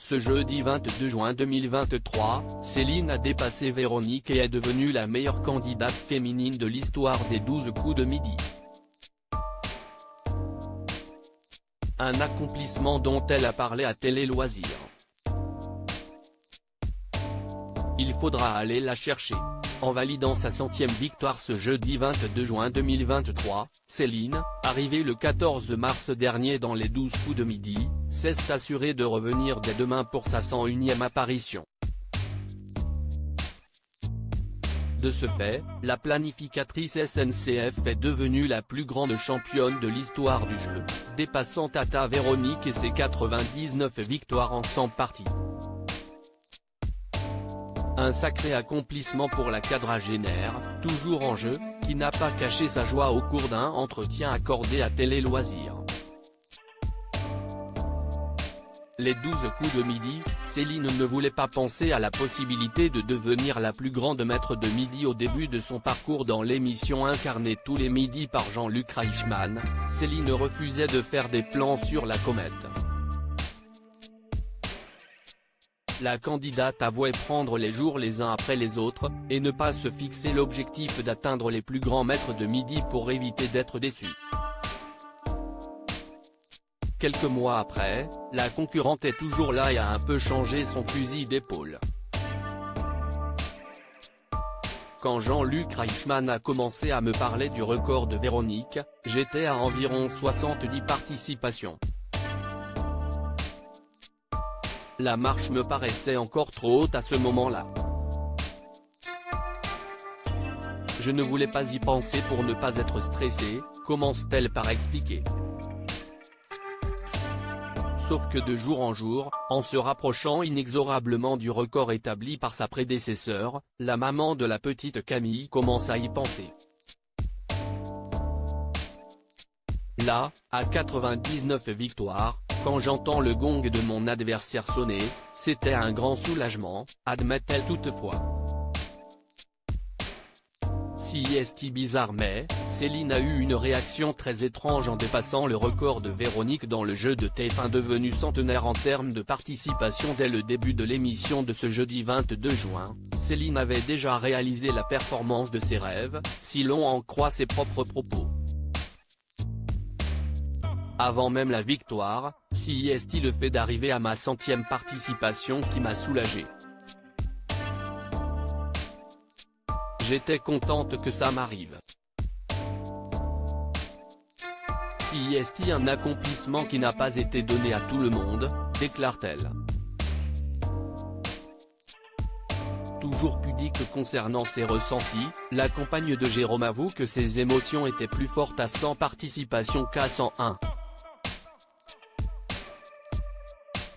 Ce jeudi 22 juin 2023, Céline a dépassé Véronique et est devenue la meilleure candidate féminine de l'histoire des 12 coups de midi. Un accomplissement dont elle a parlé à Télé Loisirs. Il faudra aller la chercher. En validant sa 100e victoire ce jeudi 22 juin 2023, Céline, arrivée le 14 mars dernier dans les 12 coups de midi, s'est assurée de revenir dès demain pour sa 101e apparition. De ce fait, la planificatrice SNCF est devenue la plus grande championne de l'histoire du jeu, dépassant Tata Véronique et ses 99 victoires en 100 parties. Un sacré accomplissement pour la quadragénaire, toujours en jeu, qui n'a pas caché sa joie au cours d'un entretien accordé à Télé Loisirs. Les 12 coups de midi, Céline ne voulait pas penser à la possibilité de devenir la plus grande maître de midi au début de son parcours dans l'émission incarnée tous les midis par Jean-Luc Reichmann. Céline refusait de faire des plans sur la comète. La candidate avouait prendre les jours les uns après les autres, et ne pas se fixer l'objectif d'atteindre les plus grands maîtres de midi pour éviter d'être déçue. Quelques mois après, la concurrente est toujours là et a un peu changé son fusil d'épaule. Quand Jean-Luc Reichmann a commencé à me parler du record de Véronique, j'étais à environ 70 participations. La marche me paraissait encore trop haute à ce moment-là. Je ne voulais pas y penser pour ne pas être stressée, commence-t-elle par expliquer. Sauf que de jour en jour, en se rapprochant inexorablement du record établi par sa prédécesseur, la maman de la petite Camille commence à y penser. Là, à 99 victoires, quand j'entends le gong de mon adversaire sonner, c'était un grand soulagement, admet-elle toutefois. Si est bizarre mais, Céline a eu une réaction très étrange en dépassant le record de Véronique dans le jeu de TF1 devenu centenaire en termes de participation dès le début de l'émission de ce jeudi 22 juin. Céline avait déjà réalisé la performance de ses rêves, si l'on en croit ses propres propos. Avant même la victoire, si est le fait d'arriver à ma 100e participation qui m'a soulagé. J'étais contente que ça m'arrive. Si est un accomplissement qui n'a pas été donné à tout le monde, déclare-t-elle. Toujours pudique concernant ses ressentis, la compagne de Jérôme avoue que ses émotions étaient plus fortes à 100 participations qu'à 101.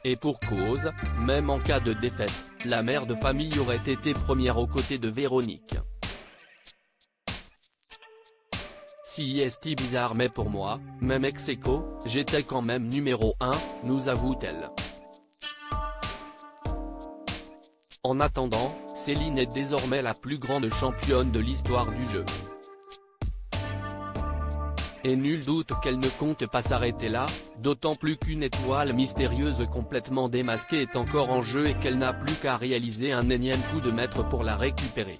Et pour cause, même en cas de défaite, la mère de famille aurait été première aux côtés de Véronique. Si est bizarre mais pour moi, même ex-aequo, j'étais quand même numéro 1, nous avoue-t-elle. En attendant, Céline est désormais la plus grande championne de l'histoire du jeu. Et nul doute qu'elle ne compte pas s'arrêter là, d'autant plus qu'une étoile mystérieuse complètement démasquée est encore en jeu et qu'elle n'a plus qu'à réaliser un énième coup de maître pour la récupérer.